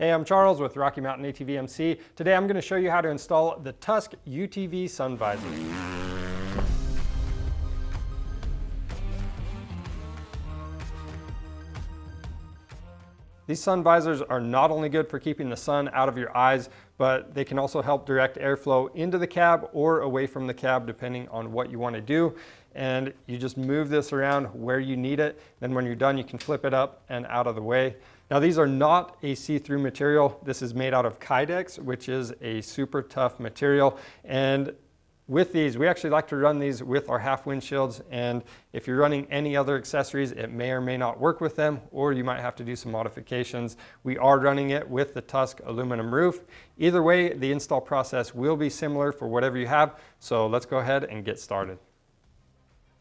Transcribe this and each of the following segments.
Hey, I'm Charles with Rocky Mountain ATV MC. Today I'm going to show you how to install the Tusk UTV Sun Visor. These sun visors are not only good for keeping the sun out of your eyes, but they can also help direct airflow into the cab or away from the cab depending on what you want to do. And you just move this around where you need it. Then when you're done, you can flip it up and out of the way. Now these are not a see-through material. This is made out of Kydex, which is a super tough material. And with these, we actually like to run these with our half windshields, and if you're running any other accessories, it may or may not work with them, or you might have to do some modifications. We are running it with the Tusk aluminum roof. Either way, the install process will be similar for whatever you have, so let's go ahead and get started.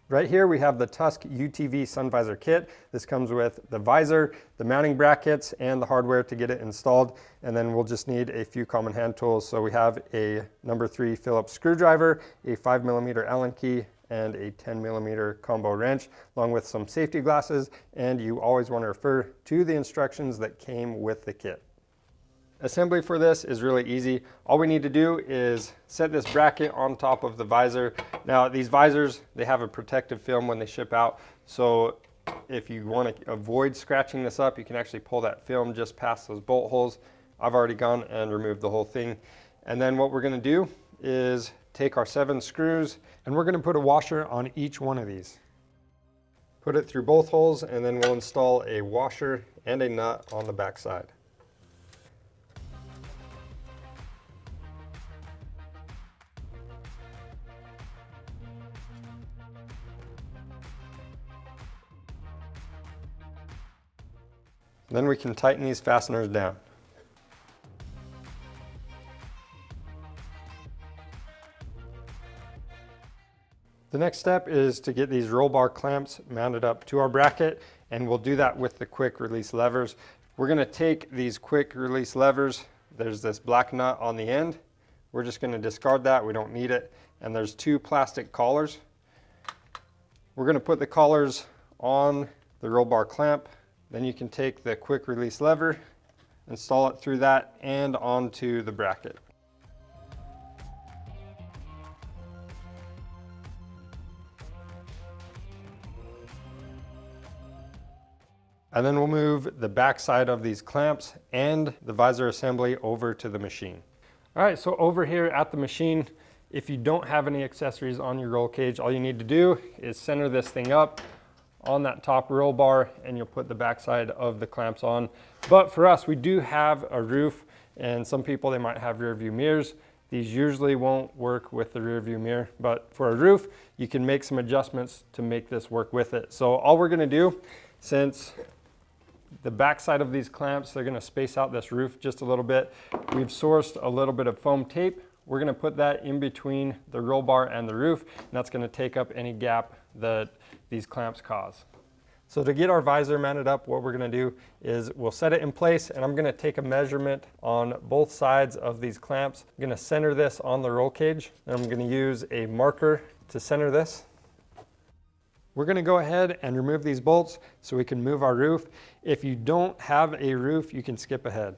Right here we have the Tusk UTV Sun Visor kit. This comes with the visor, the mounting brackets, and the hardware to get it installed. And then we'll just need a few common hand tools. So we have a number 3 Phillips screwdriver, a 5mm Allen key, and a 10mm combo wrench, along with some safety glasses. And you always want to refer to the instructions that came with the kit. Assembly for this is really easy. All we need to do is set this bracket on top of the visor. Now these visors, they have a protective film when they ship out. So if you want to avoid scratching this up, you can actually pull that film just past those bolt holes. I've already gone and removed the whole thing. And then what we're going to do is take our 7 screws and we're going to put a washer on each one of these. Put it through both holes, and then we'll install a washer and a nut on the back side. Then we can tighten these fasteners down. The next step is to get these roll bar clamps mounted up to our bracket, and we'll do that with the quick release levers. We're going to take these quick release levers. There's this black nut on the end. We're just going to discard that. We don't need it. And there's 2 plastic collars. We're going to put the collars on the roll bar clamp. Then you can take the quick release lever, install it through that and onto the bracket. And then we'll move the back side of these clamps and the visor assembly over to the machine. All right, so over here at the machine, if you don't have any accessories on your roll cage, all you need to do is center this thing up on that top roll bar, and you'll put the backside of the clamps on. But for us, we do have a roof, and some people, they might have rear view mirrors. These usually won't work with the rear view mirror, but for a roof, you can make some adjustments to make this work with it. So all we're gonna do, since the backside of these clamps, they're gonna space out this roof just a little bit, we've sourced a little bit of foam tape. We're gonna put that in between the roll bar and the roof, and that's gonna take up any gap that these clamps cause. So to get our visor mounted up, what we're going to do is we'll set it in place, and I'm going to take a measurement on both sides of these clamps. I'm going to center this on the roll cage, and I'm going to use a marker to center this. We're going to go ahead and remove these bolts so we can move our roof. If you don't have a roof, you can skip ahead.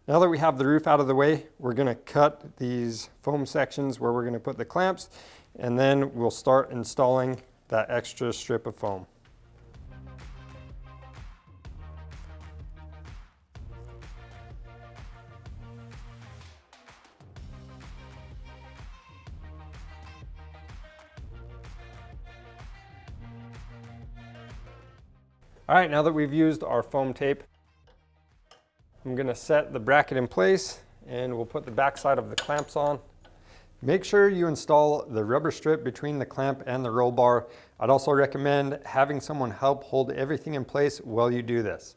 Now that we have the roof out of the way, we're going to cut these foam sections where we're going to put the clamps, and then we'll start installing that extra strip of foam. All right, now that we've used our foam tape, I'm going to set the bracket in place, and we'll put the back side of the clamps on. Make sure you install the rubber strip between the clamp and the roll bar. I'd also recommend having someone help hold everything in place while you do this.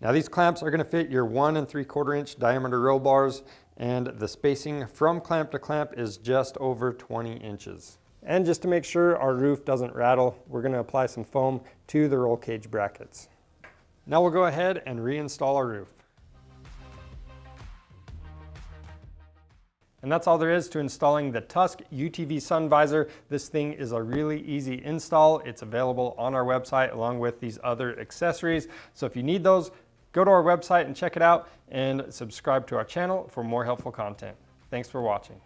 Now these clamps are going to fit your 1 3/4 inch diameter roll bars, and the spacing from clamp to clamp is just over 20 inches. And just to make sure our roof doesn't rattle, we're going to apply some foam to the roll cage brackets. Now we'll go ahead and reinstall our roof. And that's all there is to installing the Tusk UTV Sun Visor. This thing is a really easy install. It's available on our website along with these other accessories. So if you need those, go to our website and check it out, and subscribe to our channel for more helpful content. Thanks for watching.